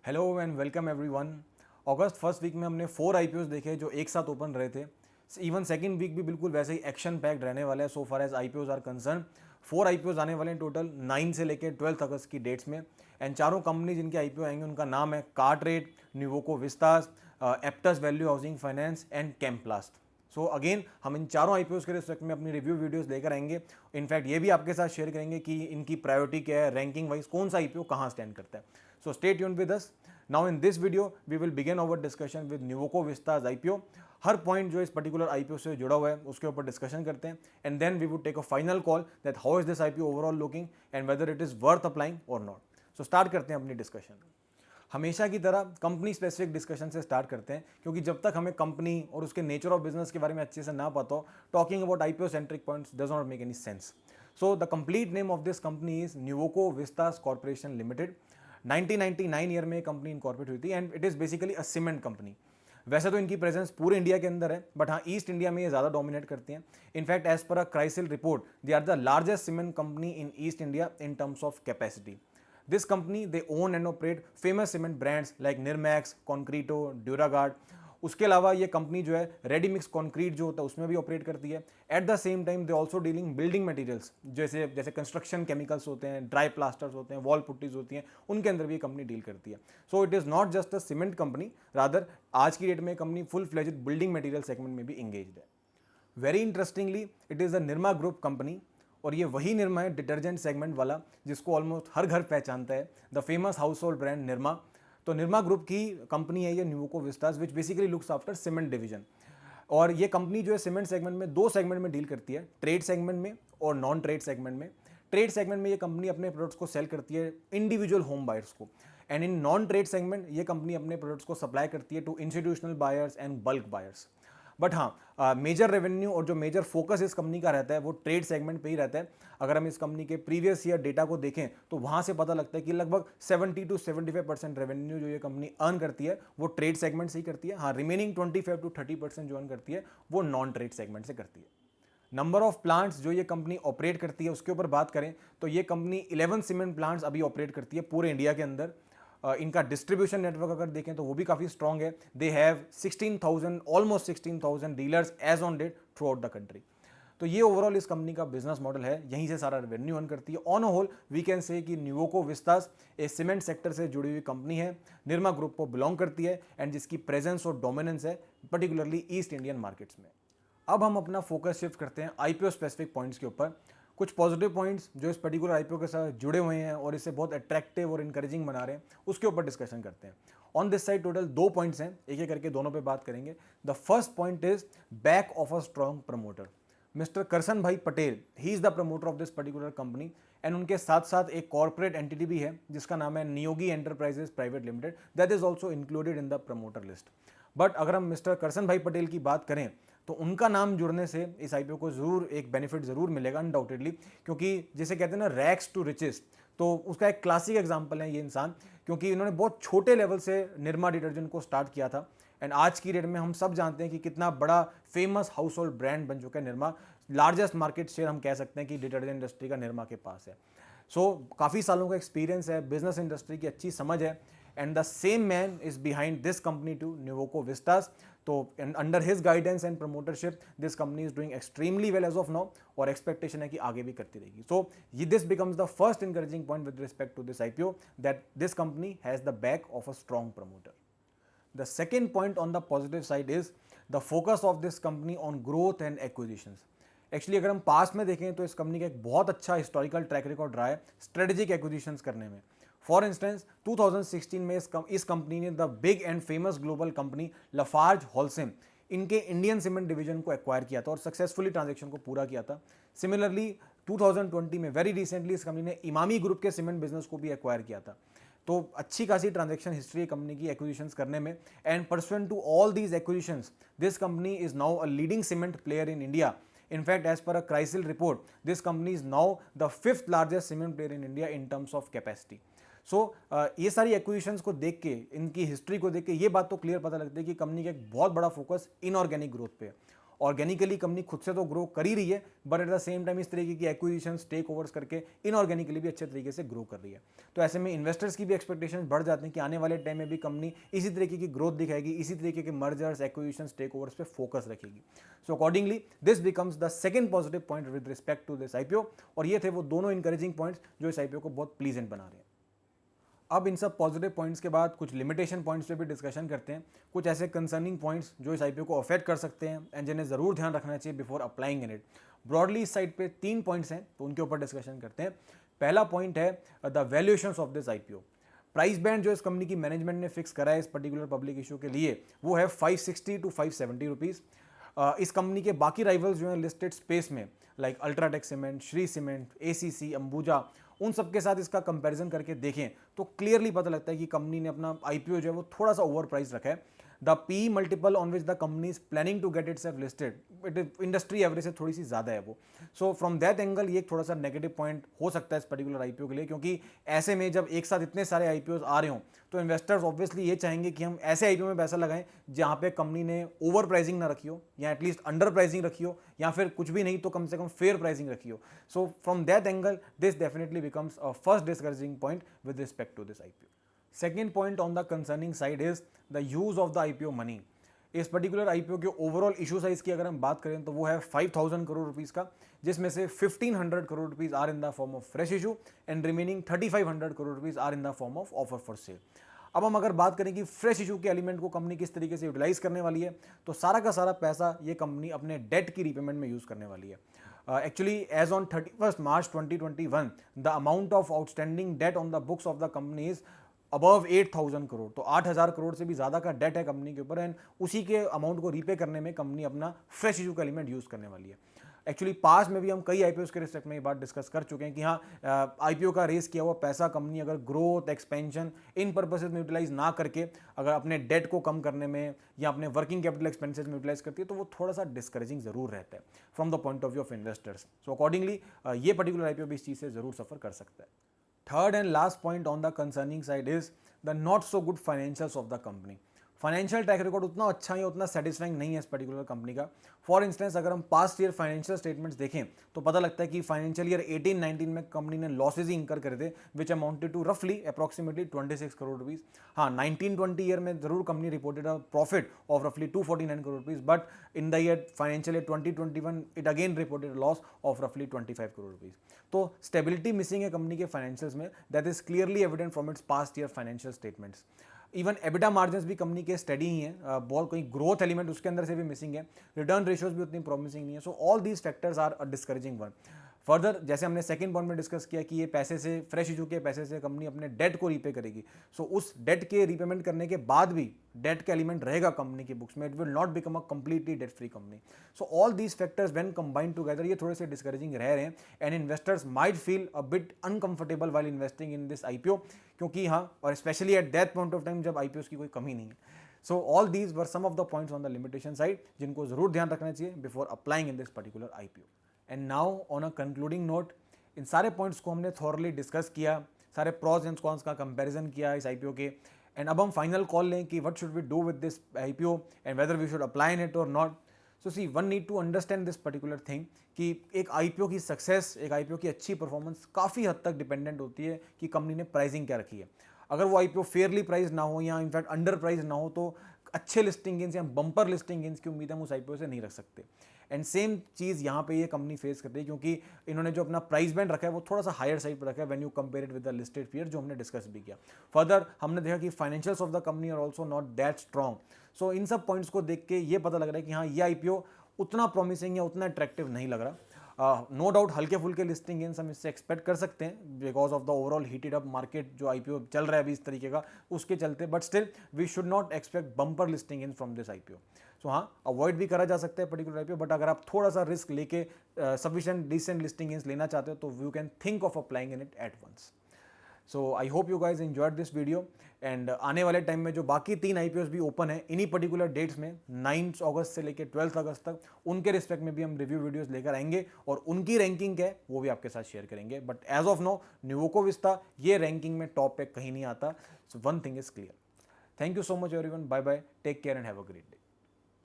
Hello and welcome everyone. अगस्त first week में हमने 4 आईपीओस देखे जो एक साथ ओपन रहे थे। इवन सेकंड वीक भी बिल्कुल वैसे ही एक्शन पैक्ड रहने वाला है so far as IPOs are concern. 4 IPOs आने वाले हैं टोटल 9 से लेकर 12 अगस्त की डेट्स में। एंड चारों कंपनी जिनके आईपीओ आएंगे उनका नाम है CarTrade, Nuvoco Vistas, Aptus value housing finance and Chemplast. So again हम इन चारों आईपीओस के रिस्पेक्ट में अपनी रिव्यू वीडियोस लेकर आएंगे। इनफैक्ट ये भी आपके साथ शेयर करेंगे कि इनकी प्रायोरिटी क्या है, रैंकिंग वाइज कौन सा आईपीओ कहाँ स्टैंड करता है। So stay tuned with us. Now in this video we will begin our discussion with Nuvoco Vistas IPO. हर पॉइंट जो इस पर्टिकुलर आईपीओ से जुड़ा हुआ है उसके ऊपर डिस्कशन करते हैं and then we would take a final call that how is this IPO overall looking and whether it is worth applying और नॉट। सो स्टार्ट करते हैं अपनी डिस्कशन। हमेशा की तरह कंपनी स्पेसिफिक डिस्कशन से स्टार्ट करते हैं क्योंकि जब तक हमें कंपनी और उसके नेचर ऑफ बिजनेस के बारे में अच्छे से ना पता हो, talking about IPO centric points does not make any sense. So the complete name of this company is Nuvoco Vistas corporation limited. 1999 year में कंपनी इनकॉर्पोरेट हुई थी and it is basically a cement company. वैसे तो इनकी presence पूरे India के अंदर है बट हाँ ईस्ट इंडिया में ये ज़्यादा डोमिनेट करती हैं। In fact as per a CRISIL report they are the largest cement company in East India in terms of capacity. This company they own and operate famous cement brands like Nirmax, Concreto, Duraguard। उसके अलावा ये company जो है ready mix concrete जो होता है उसमें भी ऑपरेट करती है। At the same time they also dealing building materials जैसे जैसे कंस्ट्रक्शन केमिकल्स होते हैं, ड्राई प्लास्टर्स होते हैं, वॉल पुट्टीज होती हैं, उनके अंदर भी ये कंपनी डील करती है। So it is not just a cement company, rather आज की डेट में company full fledged building material segment में भी इंगेज्ड है। Very interestingly it is the Nirma group company और ये वही निरमा है डिटर्जेंट सेगमेंट वाला जिसको ऑलमोस्ट हर घर पहचानता है, the famous house hold brand Nirma. तो निरमा ग्रुप की कंपनी है ये Nuvoco Vistas which basically looks after cement division. और ये कंपनी जो है सीमेंट सेगमेंट में 2 सेगमेंट में डील करती है, ट्रेड सेगमेंट में और नॉन ट्रेड सेगमेंट में। ट्रेड सेगमेंट में ये कंपनी अपने प्रोडक्ट्स को सेल करती है इंडिविजुअल होम बायर्स को and in non trade segment ये कंपनी अपने प्रोडक्ट्स को सप्लाई करती है to institutional buyers and bulk buyers. But हाँ मेजर रेवेन्यू और जो मेजर फोकस इस कंपनी का रहता है वो ट्रेड सेगमेंट पे ही रहता है। अगर हम इस कंपनी के प्रीवियस ईयर डेटा को देखें तो वहाँ से पता लगता है कि लगभग 70 to 75% रेवेन्यू जो ये कंपनी अर्न करती है वो ट्रेड सेगमेंट से ही करती है। हाँ रिमेनिंग 25 to 30% जो अर्न करती है वो नॉन ट्रेड सेगमेंट से करती है। नंबर ऑफ प्लांट्स जो ये कंपनी ऑपरेट करती है उसके ऊपर बात करें तो ये कंपनी 11 सीमेंट प्लांट्स अभी ऑपरेट करती है पूरे इंडिया के अंदर। इनका डिस्ट्रीब्यूशन नेटवर्क अगर देखें तो वो भी काफ़ी स्ट्रॉन्ग है। They have 16,000 almost 16,000 dealers as on date throughout the country. तो ये ओवरऑल इस कंपनी का बिजनेस मॉडल है, यहीं से सारा रेवेन्यू अर्न करती है। On a whole we can say कि न्यूवोको विस्तास एक सीमेंट सेक्टर से जुड़ी हुई कंपनी है, निरमा ग्रुप को बिलोंग करती है एंड जिसकी प्रेजेंस और डोमिनेंस है पर्टिकुलरली ईस्ट इंडियन मार्केट्स में। अब हम अपना फोकस शिफ्ट करते हैं आईपीओ स्पेसिफिक पॉइंट्स के ऊपर। कुछ पॉजिटिव पॉइंट्स जो इस पर्टिकुलर आईपीओ के साथ जुड़े हुए हैं और इसे बहुत अट्रैक्टिव और इनकरेजिंग बना रहे हैं उसके ऊपर डिस्कशन करते हैं। On this side total 2 points हैं, एक एक करके दोनों पे बात करेंगे। The first point is back of a strong promoter. Mister Karsan bhai Patel he is the promoter of this particular company and उनके साथ साथ एक कॉर्पोरेट एंटिटी भी है जिसका नाम है Neogi enterprises private limited, that is also included in the promoter list. But अगर हम मिस्टर करसन भाई पटेल की बात करें तो उनका नाम जुड़ने से इस आईपीओ को जरूर एक बेनिफिट जरूर मिलेगा अनडाउटेडली, क्योंकि जिसे कहते हैं ना रैक्स टू रिचेस, तो उसका एक क्लासिक एग्जांपल है ये इंसान, क्योंकि इन्होंने बहुत छोटे लेवल से निरमा डिटर्जेंट को स्टार्ट किया था एंड आज की डेट में हम सब जानते हैं कि कितना बड़ा फेमस हाउस होल्ड ब्रांड बन चुका है निरमा। लार्जेस्ट मार्केट शेयर हम कह सकते हैं कि डिटर्जेंट इंडस्ट्री का निरमा के पास है। सो काफ़ी सालों का एक्सपीरियंस है, बिजनेस इंडस्ट्री की अच्छी समझ है and the same man is behind this company to Nuvoco Vistas. तो under his guidance and promotership this company is doing extremely well as of now और एक्सपेक्टेशन है कि आगे भी करती रहेगी। So this becomes the first encouraging point with respect to this IPO that this company has the back of a strong promoter. The second point on the positive side is the focus of this company on growth and acquisitions. Actually अगर हम पास में देखें तो इस company का एक बहुत अच्छा हिस्टोरिकल ट्रैक रिकॉर्ड रहा है स्ट्रेटेजिक एक्विजिशंस करने में। फॉर इंस्टेंस 2016 में इस कंपनी ने the big and famous global company Lafarge Holcim इनके इंडियन सीमेंट डिवीजन को एक्वायर किया था और सक्सेसफुली ट्रांजेक्शन को पूरा किया था। सिमिलरली 2020 में वेरी रिसेंटली इस कंपनी ने इमामी ग्रुप के सीमेंट बिजनेस को भी एक्वायर किया था। तो अच्छी खासी ट्रांजैक्शन हिस्ट्री है कंपनी की एक्विजिशंस करने में and pursuant to all these acquisitions this company is now a leading cement player in India. In fact, as per a CRISIL report, this company is now the 5th largest cement player in India in terms of capacity. सो ये सारी acquisitions को देख के, इनकी history को देख के ये बात तो क्लियर पता लगती है कि कंपनी का एक बहुत बड़ा फोकस इनऑर्गेनिक ग्रोथ पे है। ऑर्गेनिकली कंपनी खुद से तो ग्रो कर ही रही है, but at the same time इस तरीके की एक्विजिशन, टेक ओवर्स करके इनऑर्गेनिकली भी अच्छे तरीके से ग्रो कर रही है। तो ऐसे में इन्वेस्टर्स की भी एक्सपेक्टेशंस बढ़ जाते हैं कि आने वाले टाइम में भी कंपनी इसी तरीके की ग्रोथ दिखाएगी, इसी तरीके के मर्जर्स, एक्विजिशन, टेक ओवर्स पे फोकस रखेगी। So accordingly this becomes the second positive point with respect to this IPO, और ये थे वो दोनों इंकरेजिंग पॉइंट्स जो इस आईपीओ को बहुत प्लीजेंट बना रहे हैं। अब इन सब पॉजिटिव पॉइंट्स के बाद कुछ लिमिटेशन पॉइंट्स पे भी डिस्कशन करते हैं, कुछ ऐसे कंसर्निंग पॉइंट्स जो इस आईपीओ को अफेक्ट कर सकते हैं एंड जिन्हें जरूर ध्यान रखना चाहिए before applying in it. Broadly इस साइड पे 3 पॉइंट्स हैं, तो उनके ऊपर डिस्कशन करते हैं। पहला पॉइंट है the valuations of this IPO. Price band जो इस कंपनी की मैनेजमेंट ने फिक्स करा है इस पर्टिकुलर पब्लिक इशू के लिए, वो है 560 to 570 रुपीज़। इस कंपनी के बाकी राइवल्स जो हैं लिस्टेड स्पेस में, like UltraTech cement, Shri cement, ACC, Ambuja, उन सब के साथ इसका कंपैरिजन करके देखें तो क्लियरली पता लगता है कि कंपनी ने अपना आईपीओ जो है वो थोड़ा सा ओवर प्राइस रखा है। The P multiple on which the company is planning to get itself listed, it is industry average से थोड़ी सी ज़्यादा है वो। सो फ्रॉम दैट एंगल ये थोड़ा सा नेगेटिव पॉइंट हो सकता है इस पर्टिकुलर आईपीओ के लिए, क्योंकि ऐसे में जब एक साथ इतने सारे आईपीओज आ रहे हों तो इन्वेस्टर्स ऑब्वियसली ये चाहेंगे कि हम ऐसे आईपीओ में पैसा लगाएं जहां पे कंपनी ने ओवर प्राइसिंग ना रखी हो, या एटलीस्ट अंडर प्राइसिंग रखी हो, या फिर कुछ भी नहीं तो कम से कम फेयर प्राइसिंग रखी हो। So from that angle this definitely becomes a first discouraging point with respect to this IPO. Second point on the concerning side is the use of the IPO money. इस particular IPO के overall issue size की अगर हम बात करें तो वो है 5000 करोड़ रुपीस का, जिसमें से 1500 crore rupees are in the form of fresh issue and remaining 3500 crore rupees are in the form of offer for sale. अब हम अगर बात करें कि फ्रेश इशू के एलिमेंट को कंपनी किस तरीके से यूटिलाइज करने वाली है, तो सारा का सारा पैसा ये कंपनी अपने डेट की रीपेमेंट में यूज करने वाली है। Actually as on 31 March 2021 the amount of outstanding debt on the books of the company is above 8000 crore, तो 8000 करोड़ से भी ज़्यादा का डेट है कंपनी के ऊपर, एंड उसी के अमाउंट को रीपे करने में कंपनी अपना फ्रेश इशू का एलिमेंट यूज़ करने वाली है। एक्चुअली पास में भी हम कई आईपीओ के रिस्पेक्ट में ये बात डिस्कस कर चुके हैं कि हाँ, आईपीओ का रेस किया हुआ पैसा कंपनी अगर ग्रोथ, एक्सपेंशन, इन पर्पसेज में यूटिलाइज ना करके अगर अपने डेट को कम करने में या अपने वर्किंग कैपिटल एक्सपेंसेस में यूटिलाइज करती है तो वो थोड़ा सा डिस्करेजिंग जरूर रहता है from the point of view of investors. So accordingly ये पर्टिकुलर आईपीओ भी इस चीज़ से जरूर सफर कर सकता है। Third and last point on the concerning side is the not so good financials of the company. Financial track record उतना अच्छा या उतना सेटिस्फाइंग नहीं है इस पर्टिकुलर कंपनी का। फॉर इंस्टेंस अगर हम पास्ट ईयर फाइनेंशियल स्टेटमेंट्स देखें तो पता लगता है कि फाइनेंशियल ईयर 18-19 में कंपनी ने लॉसेज ही इंकर करे थे विच अमाउंटेड टू रफली अप्रॉक्सीमेटली 26 करोड़ रुपीज। हाँ, 19-20 ईयर में जरूर company reported a profit of रफली 249 crore rupees, but in the year financial year 2021 it again reported loss of रफली 25 करोड़ रुपीज। तो स्टेबिलिटी मिसिंग है कंपनी के फाइनेंशियल्स में, that is clearly evident from its past year financial statements. Even EBITDA margins भी company के study ही हैं, बहुत कोई ग्रोथ एलिमेंट उसके अंदर से भी मिसिंग है, रिटर्न रेशियोज भी उतनी प्रॉमिसिंग नहीं है। So all these factors are a discouraging one. Further जैसे हमने सेकंड पॉइंट में डिस्कस किया कि ये पैसे से, फ्रेश इशू के पैसे से कंपनी अपने डेट को रीपे करेगी, सो उस डेट के रीपेमेंट करने के बाद भी डेट का एलिमेंट रहेगा कंपनी की बुक्स में, it will not become a completely debt free company. So all these factors when combined together ये थोड़े से डिस्करेजिंग रह रहे हैं and investors might feel a bit uncomfortable while investing in this IPO, क्योंकि हाँ, और specially at that point of time जब आईपीओ की कोई कमी नहीं है। So all these were some of the points on the limitation side जिनको जरूर ध्यान रखना चाहिए before applying in this particular IPO. And now on a concluding note, इन सारे पॉइंट्स को हमने थॉरली डिस्कस किया, सारे प्रॉज एंड कॉन्स का कंपैरिजन किया इस आईपीओ के, एंड अब हम फाइनल कॉल लें कि what should we do with this IPO and whether we should apply in it और not. So see, one need to understand this particular thing कि एक आईपीओ की सक्सेस, एक आईपीओ की अच्छी परफॉर्मेंस काफ़ी हद तक डिपेंडेंट होती है कि कंपनी ने प्राइसिंग क्या रखी है। अगर वो आईपीओ फेयरली प्राइस ना हो या इनफैक्ट अंडर प्राइस ना हो तो अच्छे लिस्टिंग गेंस या बम्पर लिस्टिंग गेंस की उम्मीद हम उस आईपीओ से नहीं रख सकते। एंड सेम चीज़ यहाँ पे ये कंपनी फेस कर रही है, क्योंकि इन्होंने जो अपना प्राइस बैंड रखा है वो थोड़ा सा हायर साइड पर रखा है when you compare it with the listed peer, जो हमने डिस्कस भी किया। फर्दर हमने देखा कि financials of the company are also not that strong. So इन सब पॉइंट्स को देख के ये पता लग रहा है कि हाँ, ये आईपीओ उतना प्रॉमिसिंग या उतना अट्रैक्टिव नहीं लग रहा। नो डाउट हल्के फुल्के लिस्टिंग गेंस हम इससे एक्सपेक्ट कर सकते हैं because of the overall heated up market जो आईपीओ चल रहा है अभी इस तरीके का, उसके चलते, but still we should not expect bumper listing gains from this IPO. So हाँ, अवॉइड भी करा जा सकता है पर्टिकुलर आईपीओ, बट अगर आप थोड़ा सा रिस्क लेके सफिशिएंट डिसेंट लिस्टिंग गेंस लेना चाहते हो तो you can think of applying in it at once. So I hope you guys enjoyed this video, and आने वाले टाइम में जो बाकी 3 आईपीओस भी ओपन है इन्हीं पर्टिकुलर डेट्स में 9 अगस्त से लेकर 12 अगस्त तक, उनके रिस्पेक्ट में भी हम रिव्यू वीडियोस लेकर आएंगे और उनकी रैंकिंग क्या है वो भी आपके साथ शेयर करेंगे। But as of now Nuvoco Vista ये रैंकिंग में टॉप पे कहीं नहीं आता। So one thing is clear. Thank you so much everyone, bye bye, take care and have a great day.